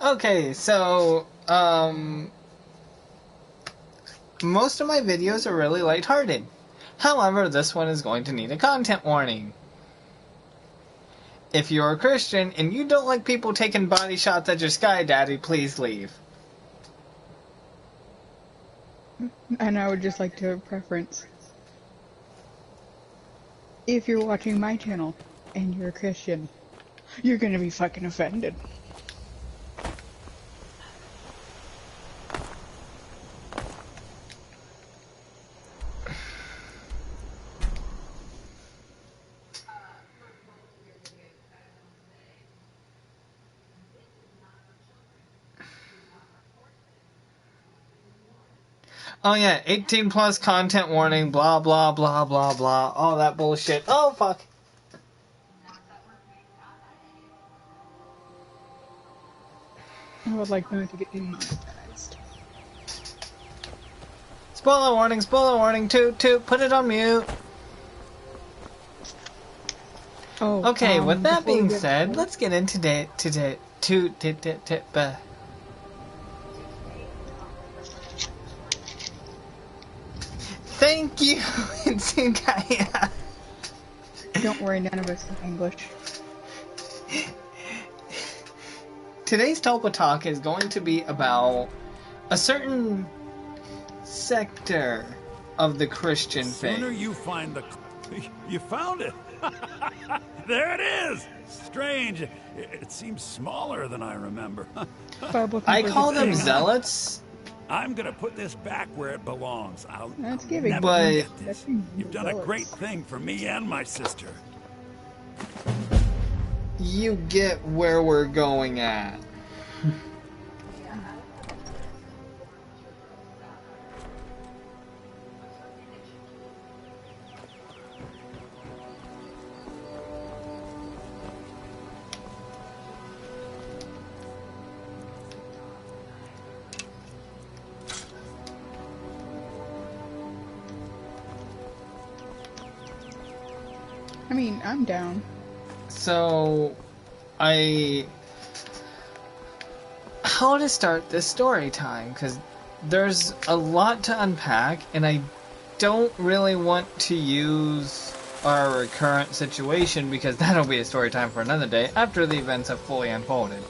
Okay, so, most of my videos are really lighthearted. However, this one is going to need a content warning. If you're a Christian and you don't like people taking body shots at your sky daddy, please leave. And I would just like to preference, if you're watching my channel and you're a Christian, you're gonna be fucking offended. Oh yeah, 18 plus content warning, blah blah blah blah blah, all that bullshit. Oh fuck. I would like them to get demonetized. Spoiler warning, toot, put it on mute. Oh, Okay, with that being said, started, let's get into Thank you, Insukaya. don't worry, none of us speak English. Today's Tuilpa Talk is going to be about a certain sector of the Christian faith. The sooner you find the... You found it! There it is! Strange. It seems smaller than I remember. I call them zealots. I'm gonna put this back where it belongs. That's I'll giving, never but forget this. You've done a great thing for me and my sister. You get where we're going at. I mean, I'm down. So, how to start this story time, because there's a lot to unpack, and I don't really want to use our current situation, because that'll be a story time for another day, after the events have fully unfolded.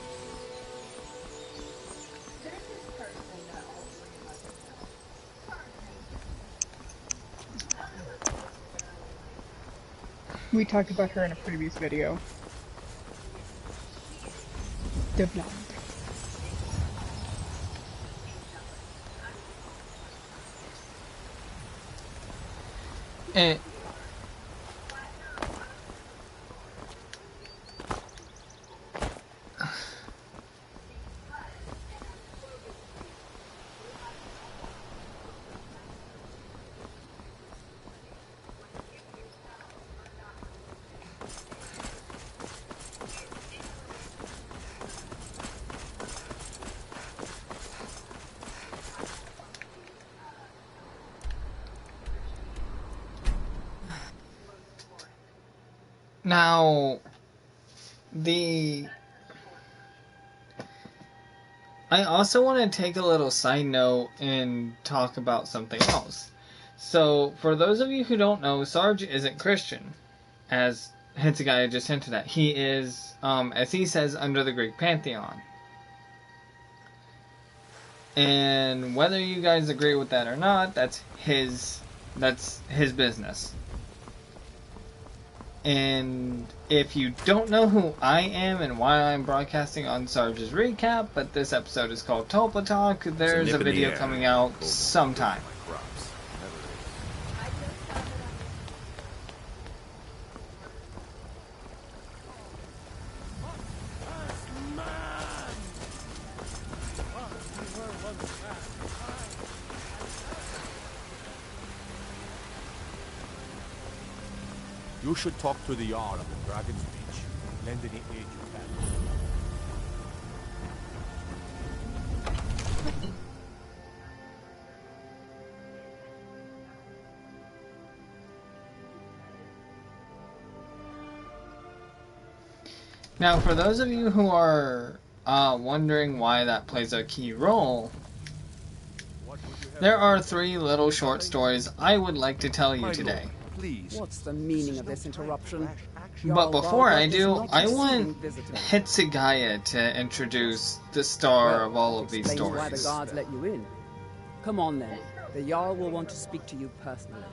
We talked about her in a previous video. The blonde. And now, I also want to take a little side note and talk about something else. So, for those of you who don't know, Sarge isn't Christian, as Hitsugaya just hinted at. He is, as he says, under the Greek pantheon. And whether you guys agree with that or not, that's his business. And if you don't know who I am and why I'm broadcasting on Sarge's recap, but this episode is called Tuilpa Talk, there's a video coming out sometime. You should talk to the Jarl of the Dragon's Beach. Lend any aid you can. Now, for those of you who are wondering why that plays a key role, there are 3 little short stories I would like to tell you today. Please. What's the meaning of this interruption? But before I do, I want visitors. Hitsugaya to introduce the star of all of these Explain why the stories. guards let you in. Come on then. The Jarl will want to speak to you personally.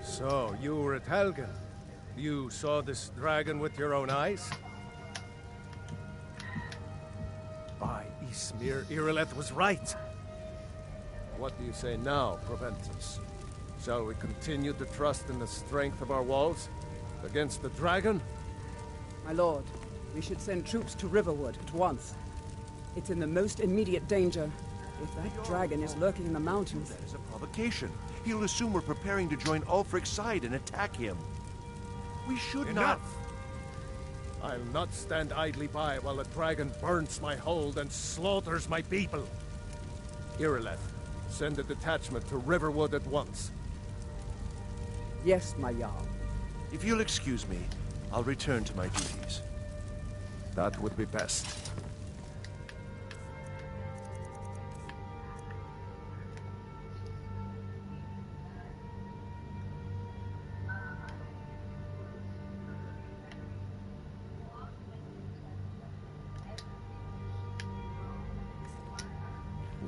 So, you were at Helgen. You saw this dragon with your own eyes? By Ysmir, Irileth was right. What do you say now, Proventus? Shall we continue to trust in the strength of our walls against the dragon? My lord, we should send troops to Riverwood at once. It's in the most immediate danger. If that dragon is lurking in the mountains... That is a provocation. He'll assume we're preparing to join Ulfric's side and attack him. We should not... I'll not stand idly by while the dragon burns my hold and slaughters my people. Irileth, send a detachment to Riverwood at once. Yes, my Jarl. If you'll excuse me, I'll return to my duties. That would be best.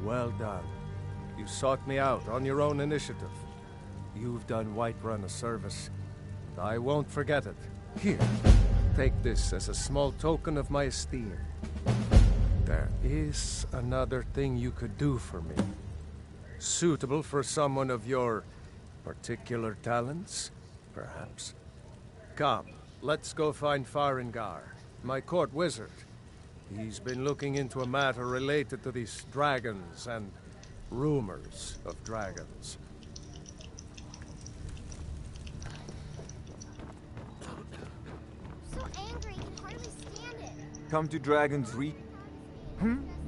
Well done. You sought me out on your own initiative. You've done Whiterun a service, and I won't forget it. Here, take this as a small token of my esteem. There is another thing you could do for me. Suitable for someone of your particular talents, perhaps. Come, let's go find Farengar, my court wizard. He's been looking into a matter related to these dragons and rumors of dragons. So angry, can hardly stand it. Come to Dragon's Reach.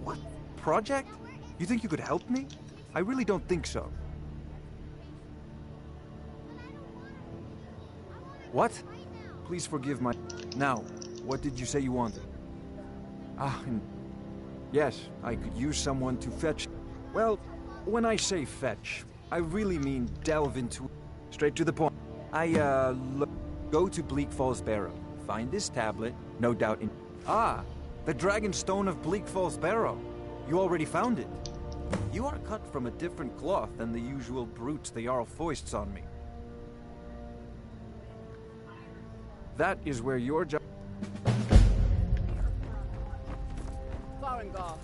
What? Project? You think you could help me? I really don't think so. What? Please forgive my... Now, what did you say you wanted? And... Yes, I could use someone to fetch... Well, when I say fetch, I really mean delve into... Straight to the point. Go to Bleak Falls Barrow. Find this tablet, no doubt in... Ah! The Dragon Stone of Bleak Falls Barrow. You already found it. You are cut from a different cloth than the usual brutes the Jarl foists on me. That is where your job... Farengar.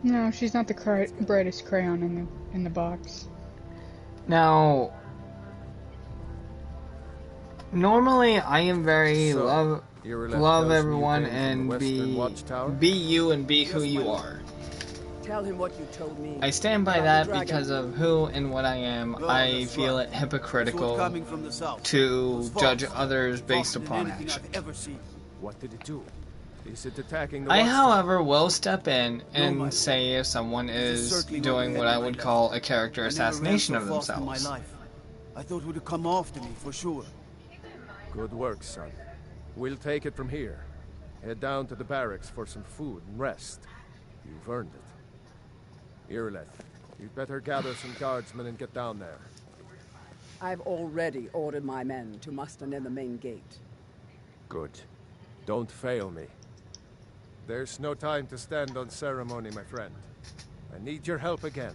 No, she's not the brightest crayon in the box. Now, normally I am very love everyone and be you and be who you are. Tell him what you told me. I stand by that because of who and what I am. I feel it hypocritical to judge others based upon action. What did it do? Is it attacking the I, watchtower? however, will step in and say if someone is doing what I would call a character assassination of themselves. I thought it would come after me for sure. Good work, son. We'll take it from here. Head down to the barracks for some food and rest. You've earned it. Irileth, you'd better gather some guardsmen and get down there. I've already ordered my men to muster near the main gate. Good. Don't fail me. There's no time to stand on ceremony, my friend. I need your help again.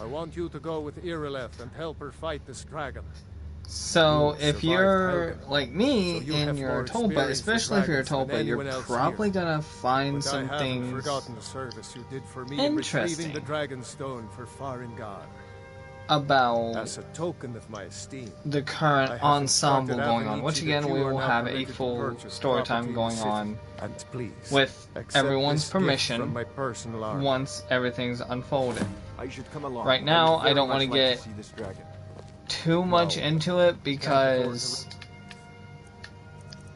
I want you to go with Irileth and help her fight this dragon. So You if survived you're Helgen, like me so you and have you're a more Tuilpa, experience with especially if you're a dragons than Tuilpa, you're anyone else probably here. gonna find But I some haven't things forgotten the service you did for me in retrieving the interesting Dragonstone for Farengar. about As a token of my esteem, the I current have ensemble instructed going on, which Avenici that again we you are will now have a permitted to full purchase story property time in the going city. on And please, with accept everyone's this gift permission from my personal army. once everything's unfolded. I should come along. Right now, I don't want want to get see this dragon. too much No. into it because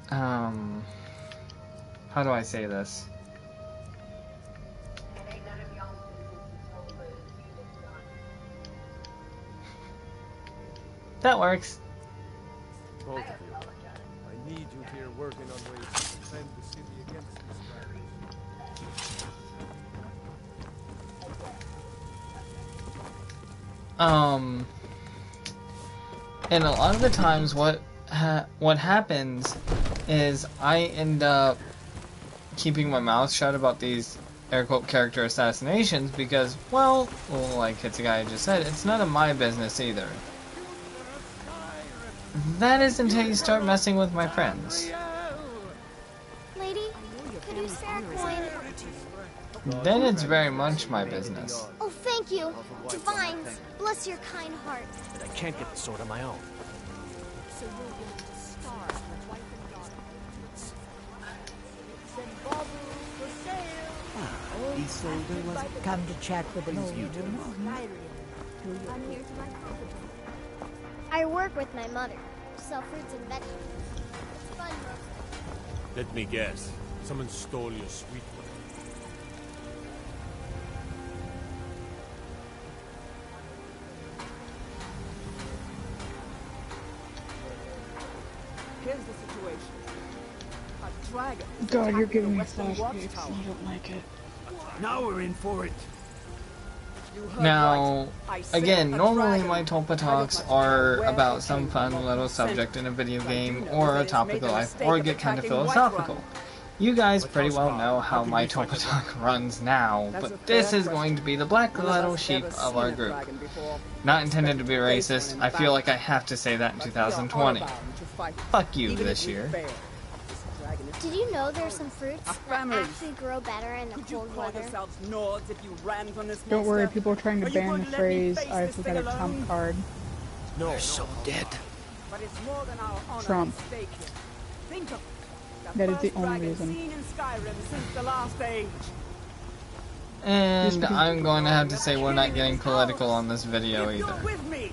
how do I say this? That works. Both of you, I need you here working on ways to defend the city against these dragons. And a lot of the times what happens is I end up keeping my mouth shut about these air quote character assassinations because, well, like Hitsugai just said, it's none of my business either. That is until you start messing with my friends. Lady, could you spare a coin? Then it's very much my business. Oh, thank you. Divines, bless your kind heart. But I can't get the sword on my own. So you're going to starve my wife and daughter. These soldiers was Come to chat with an old you two. I'm here to my profit. I work with my mother. Sell fruits and vegetables. It's fun mostly. Let me guess. Someone stole your sweet one. Here's the situation. A dragon. God, you're giving me Western flashbacks. Watchtower. I don't like it. Now we're in for it. You heard Now, right. I said again, a normally dragon. my Tuilpa I talks would like to are know where about it some came fun from, little what sent subject in a video But I do game know or that a it's topic made of the life mistake or of get kind of attacking Whiterun. philosophical. You guys pretty well wrong? know how How can my we fight Tuilpa it talk runs now, That's a but this fair is going to be the black None of little us sheep ever of seen our a group. dragon before. Not intended to be Face one racist, in I feel battle. like I have to say that in But we are 2020. honor-bound to fight, Fuck you even this if we year. fail. This dragon is Did you know there's some fruits Our that families. actually grow better in the Could you cold call weather? yourselves Nords if you ran from this Don't worry, monster? people are trying Are to you ban going the to let me phrase, face I this forgot thing a trump alone? card. No. You're so dead. But it's more than our honor Trump. at stake here. Think of it. That is the first only dragon reason. seen in Skyrim since the last age. And I'm going to have to say we're not getting political on this video If you're either. with me,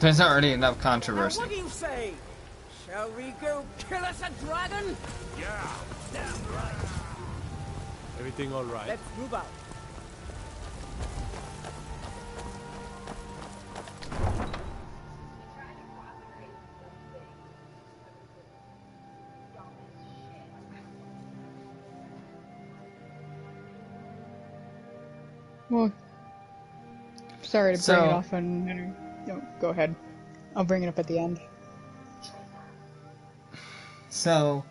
There's already enough now controversy. what do you say? Shall we go kill us a dragon? Everything all right? Let's move out. Well, sorry to So- bring it off on. No, go ahead. I'll bring it up at the end. So,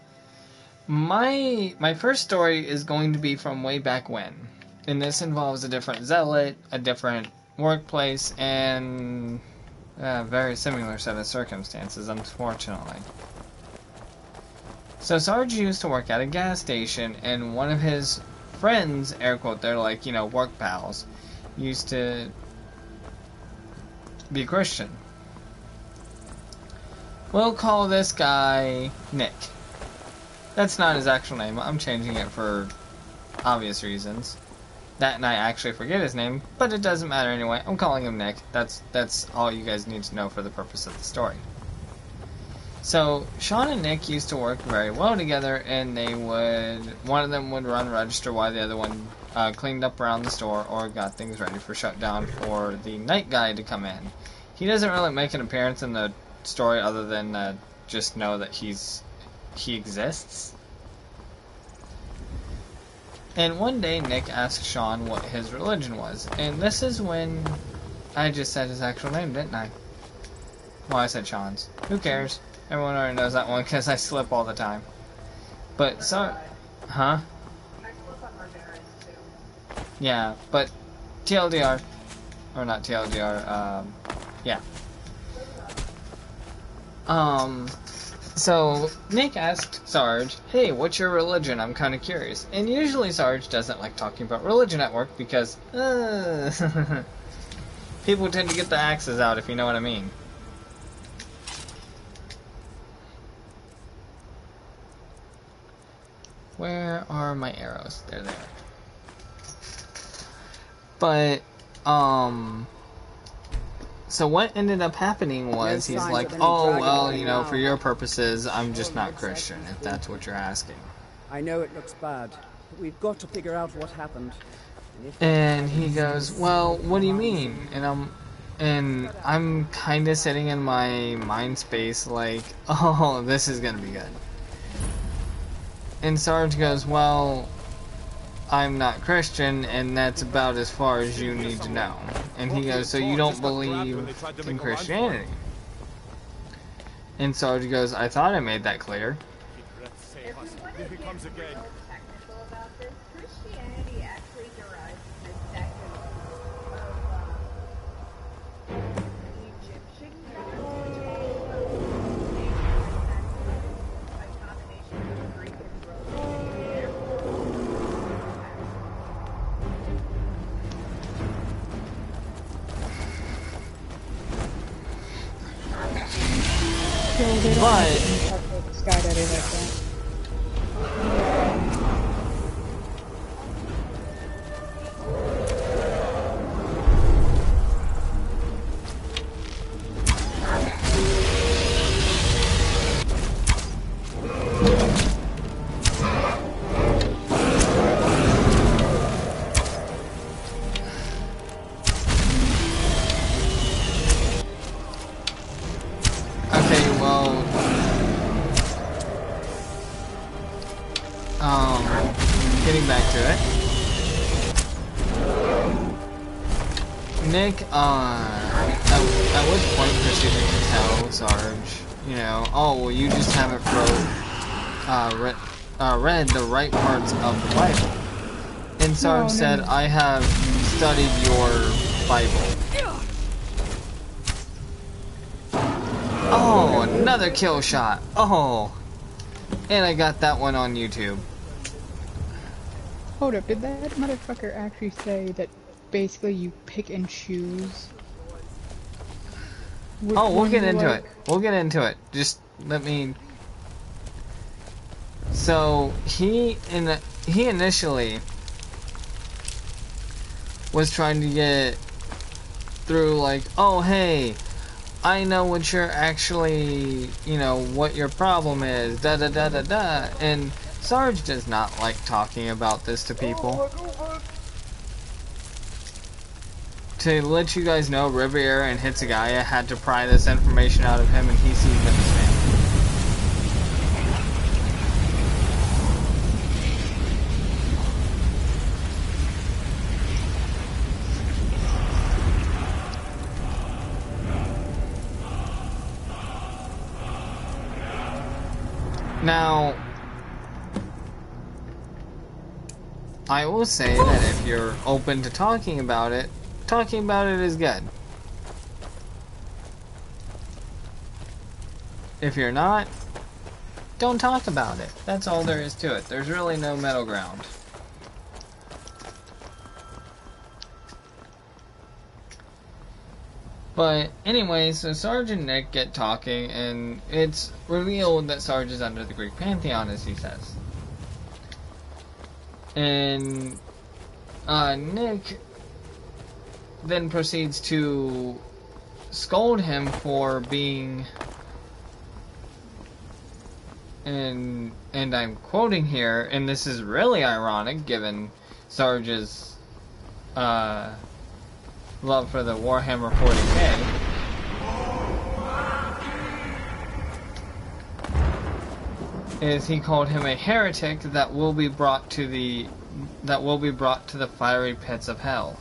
my first story is going to be from way back when. And this involves a different zealot, a different workplace, and a very similar set of circumstances, unfortunately. So Sarge used to work at a gas station, and one of his friends, air quote, they're like, work pals, used to be Christian. We'll call this guy Nick. That's not his actual name. I'm changing it for obvious reasons. That and I actually forget his name, but it doesn't matter anyway. I'm calling him Nick. That's all you guys need to know for the purpose of the story. So, Sean and Nick used to work very well together, and one of them would run register while the other one cleaned up around the store or got things ready for shutdown for the night guy to come in. He doesn't really make an appearance in the story other than just know that he exists. And one day Nick asked Sean what his religion was, and this is when I just said his actual name, didn't I? Well, I said Sean's. Who cares? Everyone already knows that one because I slip all the time. But huh? Yeah, but TLDR, or not TLDR, yeah. So Nick asked Sarge, "Hey, what's your religion? I'm kind of curious." And usually Sarge doesn't like talking about religion at work because people tend to get the axes out, if you know what I mean. Where are my arrows? There they are. But, so what ended up happening was he's like, oh, well, you know, for your purposes, I'm just not Christian, if that's what you're asking. I know it looks bad, but we've got to figure out what happened. And he goes, well, what do you mean? And I'm kind of sitting in my mind space like, oh, this is going to be good. And Sarge goes, well, I'm not Christian, and that's about as far as you need to know. And he goes, so you don't believe in Christianity? And Sarge goes, I thought I made that clear. Here he comes again. Technical about this. Christianity actually derives from the second of Egyptian a combination of Greek and Roman. But skydiving like that. Getting back to it. Nick, at which point proceeded to tell Sarge, you know, oh, well, you just haven't read the right parts of the Bible. And Sarge said, I have studied your Bible. Oh, another kill shot. Oh. And I got that one on YouTube. Hold up, did that motherfucker actually say that basically you pick and choose? Oh, we'll get into it. We'll get into it. Just let me... So, he initially was trying to get through like, oh, hey, I know what you're actually, you know, what your problem is, da-da-da-da-da, and Sarge does not like talking about this to people. To let you guys know, Riviera and Hitsugaya had to pry this information out of him, and he seemed to understand. Now, I will say that if you're open to talking about it is good. If you're not, don't talk about it. That's all there is to it. There's really no middle ground. But anyway, so Sarge and Nick get talking, and it's revealed that Sarge is under the Greek pantheon, as he says. And Nick then proceeds to scold him for being, and I'm quoting here, and this is really ironic given Sarge's love for the Warhammer 40K. Is he called him a heretic that will be brought to the fiery pits of hell.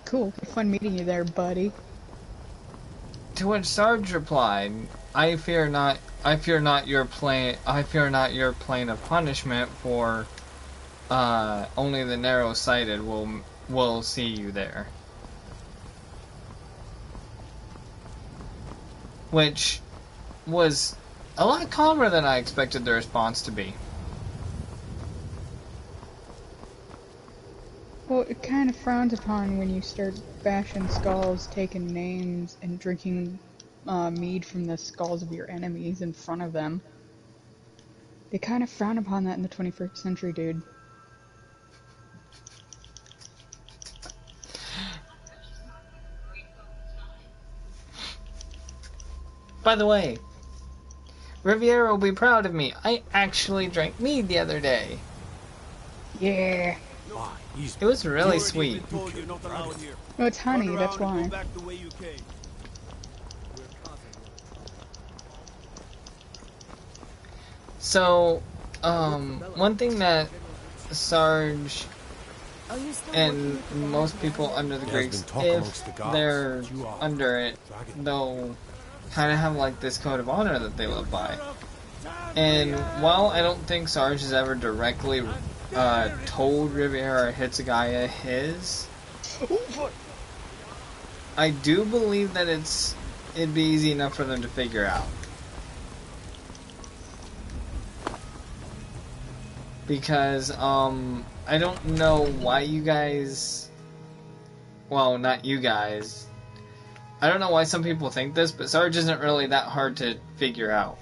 Cool. Fun meeting you there, buddy. To which Sarge replied, I fear not your plane of punishment, for only the narrow-sighted will see you there. which was a lot calmer than I expected the response to be. Well, it kind of frowns upon when you start bashing skulls, taking names, and drinking mead from the skulls of your enemies in front of them. They kind of frown upon that in the 21st century, dude. By the way, Riviera will be proud of me. I actually drank mead the other day. Yeah. It was really sweet. No, it's honey, that's why. So, one thing that Sarge and most people under the Greeks, if they're under it, they'll kind of have like this code of honor that they live by. And while I don't think Sarge has ever directly told Riviera Hitsugaya his, I do believe that it'd be easy enough for them to figure out. Because, I don't know why you guys... Well, not you guys. I don't know why some people think this, but Sarge isn't really that hard to figure out.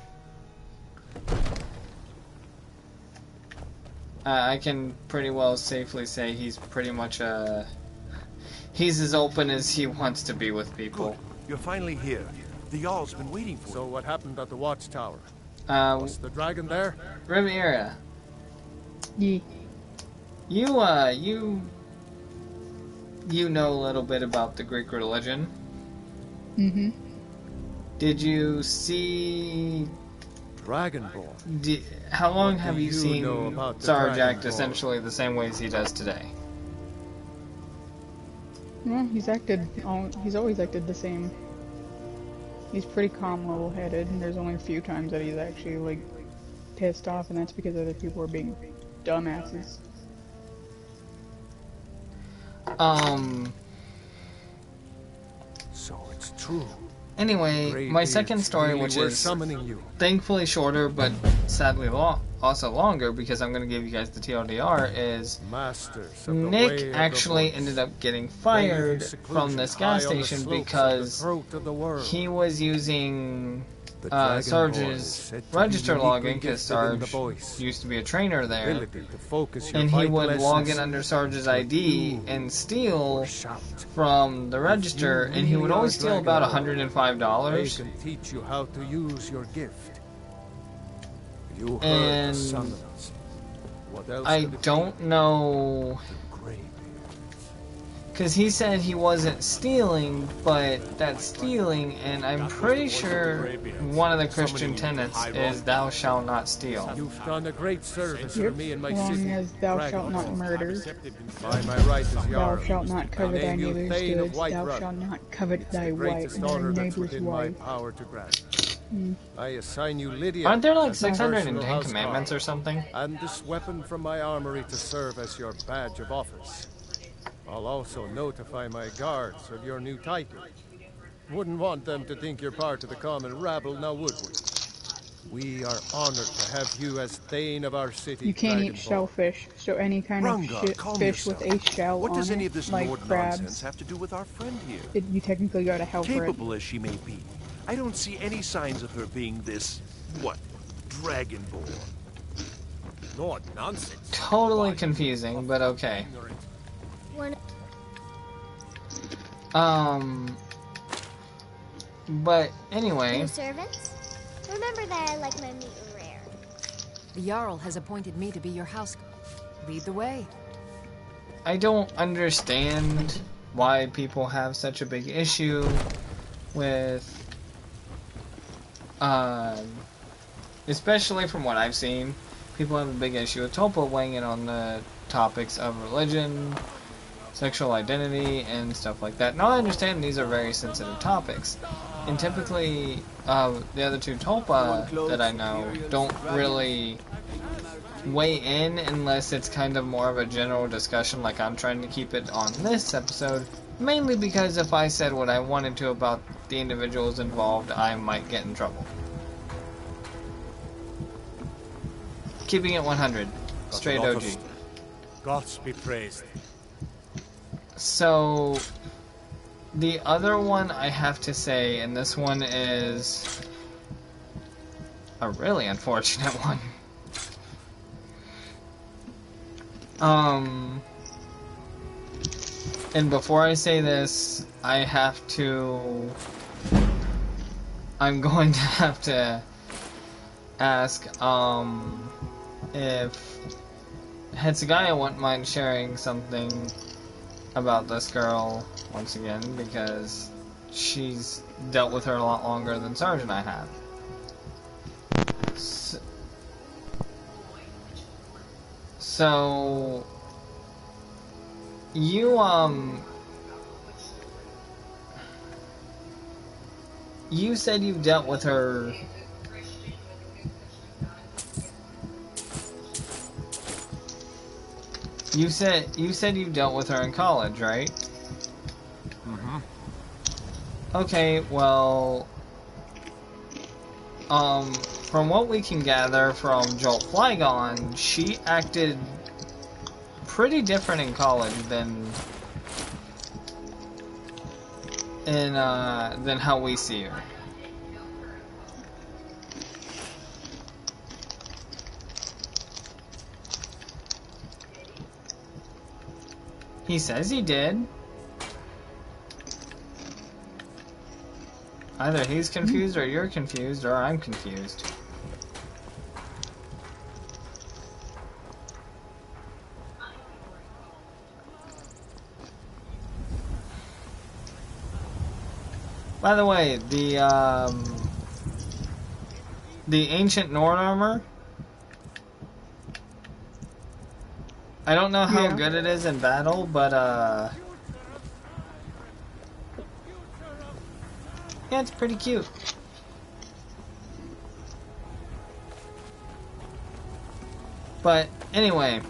I can pretty well safely say he's pretty much he's as open as he wants to be with people. Good. You're finally here. The Jarl's been waiting for you. So what happened at the watchtower? Was the dragon there? Riviera. Yeah. You know a little bit about the Greek religion. Mm-hmm. Did you see... Dragonborn? How long have you seen Sarge act Dragonborn? essentially the same way as he does today? Well, he's always acted the same. He's pretty calm, level-headed, and there's only a few times that he's actually, like, pissed off, and that's because other people are being dumbasses. So it's true. Anyway, my second story, which is thankfully shorter, but sadly also longer, because I'm going to give you guys the TLDR, is Nick actually ended up getting fired from this gas station because he was using Sarge's register login, because Sarge used to be a trainer there, and he would log in under Sarge's ID and steal from the register, and he would always steal about $105. They can teach you how to use your gift. You heard and the summons. What else I could it don't be? know, because he said he wasn't stealing, but that's stealing, and I'm pretty sure one of the Christian tenets is "Thou shalt not steal." You've done a great service for me and my As long city. as thou shalt not murder, By my right as thou Jarl, shalt not covet thy I name you neighbor's Thane of goods, thou Whiterun. shalt not covet thy wife, greatest thy honor that's neighbor's within my wife. power to grant. Mm. I assign you Lydia. Aren't there like as my 610 personal commandments or houseguard, something? and this weapon from my armory to serve as your badge of office. I'll also notify my guards of your new title. Wouldn't want them to think you're part of the common rabble, now would we? We are honored to have you as Thane of our city. You can't eat Dragonborn. shellfish, so any kind Runga, of calm fish yourself. with a shell What on does any it, of this like Lord crabs, nonsense have to do with our friend here? you technically go to hell for it. Capable as she may be, I don't see any signs of her being this, what, dragonborn. Lord, nonsense. Totally confusing, but okay. But anyway. New servants? Remember that I like my meat rare. The Jarl has appointed me to be your house girl. Lead the way. I don't understand why people have such a big issue with, especially from what I've seen, people have a big issue with Tuilpa weighing in on the topics of religion, sexual identity, and stuff like that. Now I understand these are very sensitive topics, and typically the other two Tuilpa that I know don't really weigh in unless it's kind of more of a general discussion, like I'm trying to keep it on this episode, mainly because if I said what I wanted to about the individuals involved, I might get in trouble. Keeping it 100. Straight OG. Gods be praised. So, the other one I have to say, and this one is a really unfortunate one. And before I say this, I'm going to have to ask, if Hetsugaya wouldn't mind sharing something about this girl once again, because she's dealt with her a lot longer than Sarge and I have. So you said you've dealt with her. You said you dealt with her in college, right? Mm-hmm. Okay, well, from what we can gather from Jolt Flygon, she acted pretty different in college than how we see her. He says he did. Either he's confused, or you're confused, or I'm confused. By the way, the ancient Nord armor, I don't know how good it is in battle, but yeah, it's pretty cute. But anyway,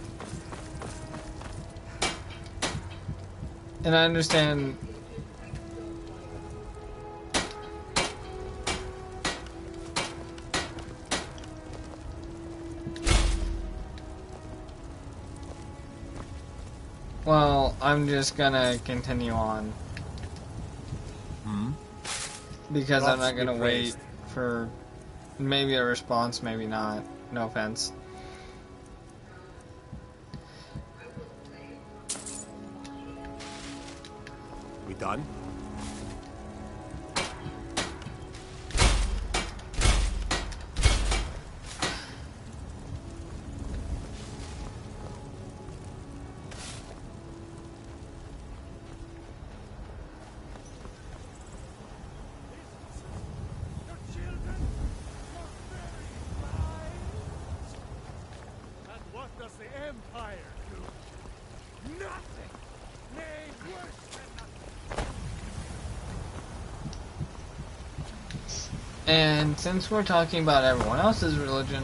and I understand. Well, I'm just gonna continue on. Because I'm not gonna wait for maybe a response, maybe not. No offense. We done? And since we're talking about everyone else's religion,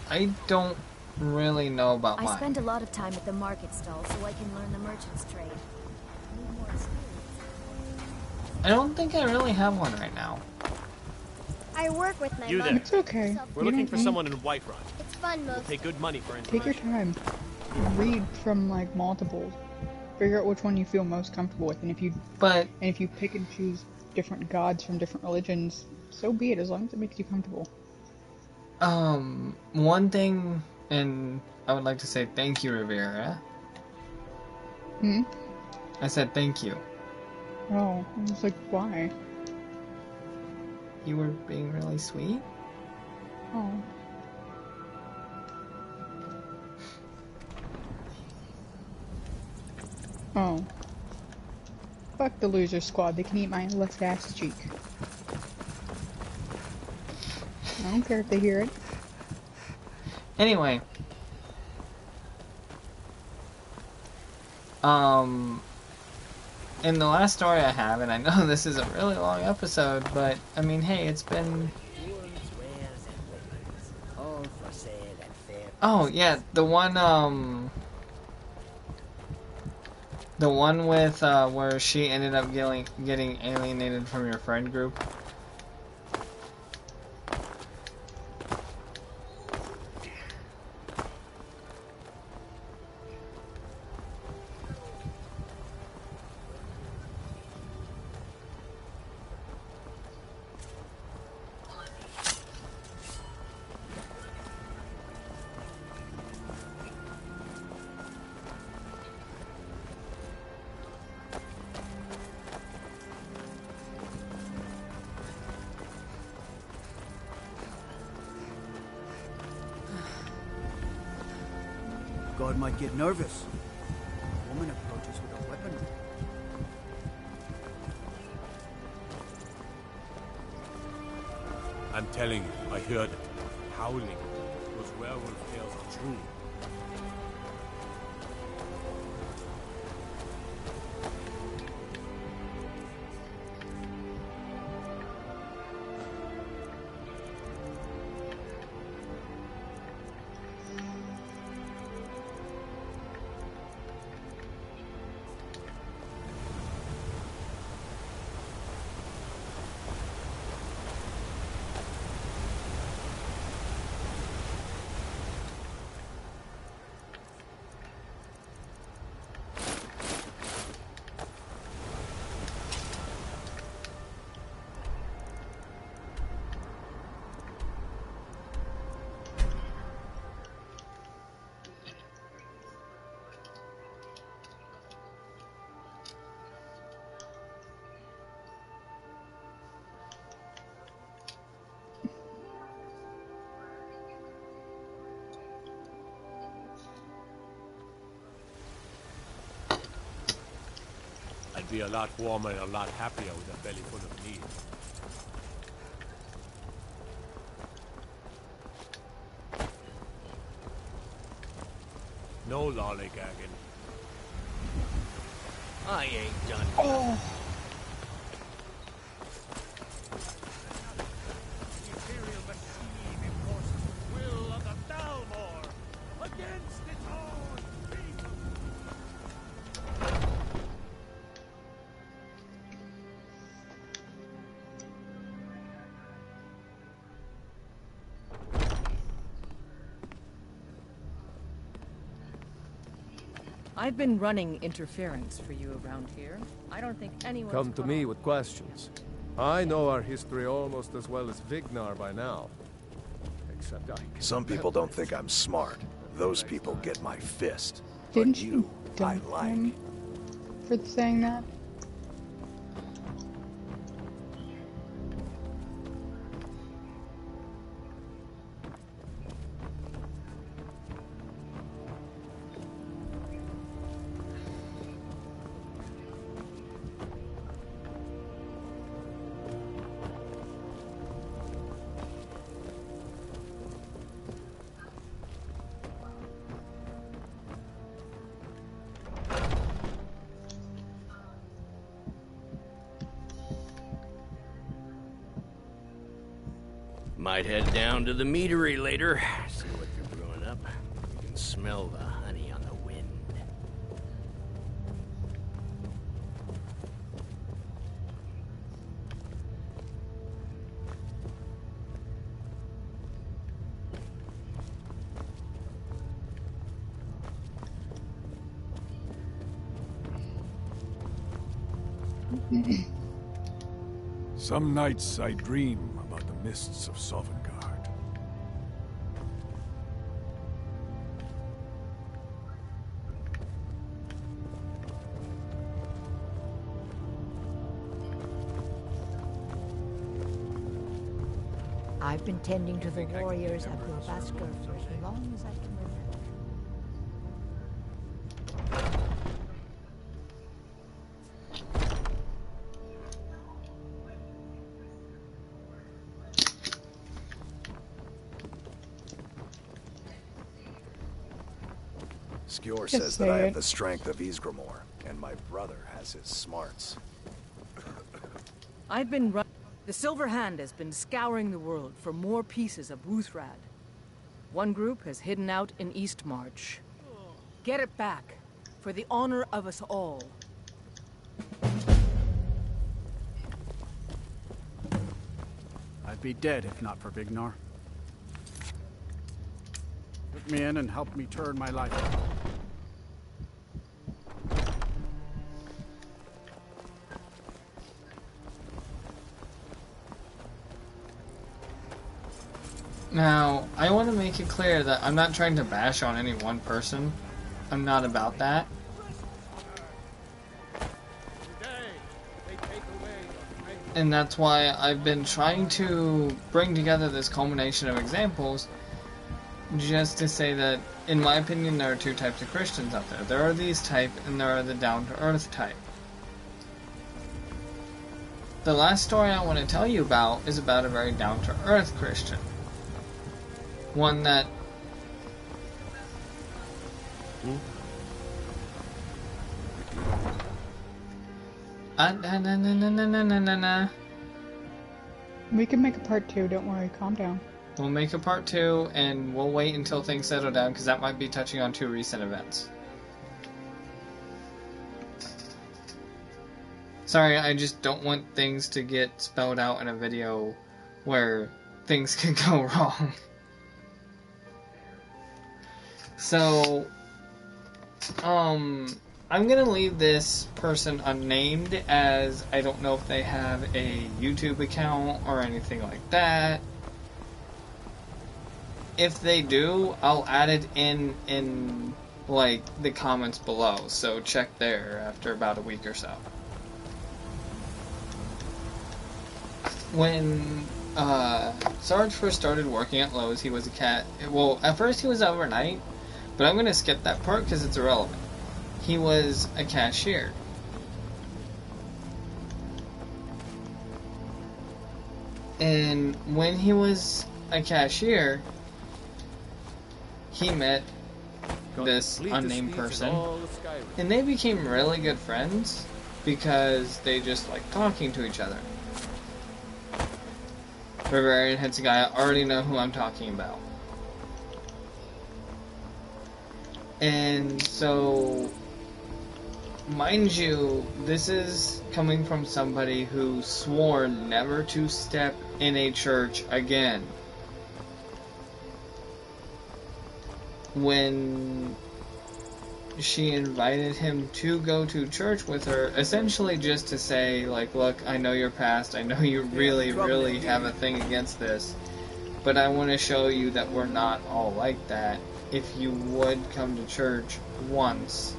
I don't really know about mine. I spend a lot of time at the market stall so I can learn the merchant's trade. Need more experience. I don't think I really have one right now. I work with my You mother. there. It's okay. We're looking for someone in Whiterun. It's fun We'll most. pay good money for Take your information. time. Read from like multiples. Figure out which one you feel most comfortable with, and if you pick and choose different gods from different religions, so be it, as long as it makes you comfortable. One thing, and I would like to say thank you, Rivera. I said thank you. Oh, I was like, why? You were being really sweet. Oh. Oh. Fuck the loser squad, they can eat my left ass cheek. I don't care if they hear it. Anyway. In the last story I have, and I know this is a really long episode, but, I mean, hey, it's been... Oh, yeah, the one, The one with where she ended up getting alienated from your friend group. God might get nervous. A woman approaches with a weapon. I'm telling you, I heard it. Howling. Those werewolf tales are true. I'd be a lot warmer and a lot happier with a belly full of meat. No lollygagging. I ain't done. Oh. The Imperial machine enforces the will of the Dalmor against its own people. I've been running interference for you around here. I don't think anyone's Come to me with questions. I know our history almost as well as Vignar by now. Except I can... Some people don't think I'm smart. Those people get my fist. Didn't But you I dump like. him for saying that? Might head down to the meadery later, see what you're brewing up. You can smell the honey on the wind. Some nights I dream about the mists of Sovngarde. I've been tending to the warriors of Gulbaskar for as long as I can remember. Skjor Just says that I say have it. the strength of Ysgramor, and my brother has his smarts. I've been run. The Silver Hand has been scouring the world for more pieces of Wuthrad. One group has hidden out in East March. Get it back, For the honor of us all. I'd be dead if not for Vignar. Took me in and helped me turn my life around. Now, I want to make it clear that I'm not trying to bash on any one person. I'm not about that. And that's why I've been trying to bring together this culmination of examples just to say that, in my opinion, there are two types of Christians out there. There are these type, and there are the down-to-earth type. The last story I want to tell you about is about a very down-to-earth Christian. One that... We can make a part 2, don't worry, calm down. We'll make a part 2, and we'll wait until things settle down, because that might be touching on 2 recent events. Sorry, I just don't want things to get spelled out in a video where things can go wrong. So, I'm gonna leave this person unnamed, as I don't know if they have a YouTube account or anything like that. If they do, I'll add it in like the comments below, so check there after about a week or so. When Sarge first started working at Lowe's, he was a cat. Well, at first he was overnight, but I'm gonna skip that part because it's irrelevant. He was a cashier. And when he was a cashier, he met this unnamed person, and they became really good friends because they just liked talking to each other. Barbarian Head's a guy, I already know who I'm talking about. And so, mind you, this is coming from somebody who swore never to step in a church again. When she invited him to go to church with her, essentially just to say, like, look, I know your past, I know you really, really have a thing against this, but I want to show you that we're not all like that. If you would come to church once,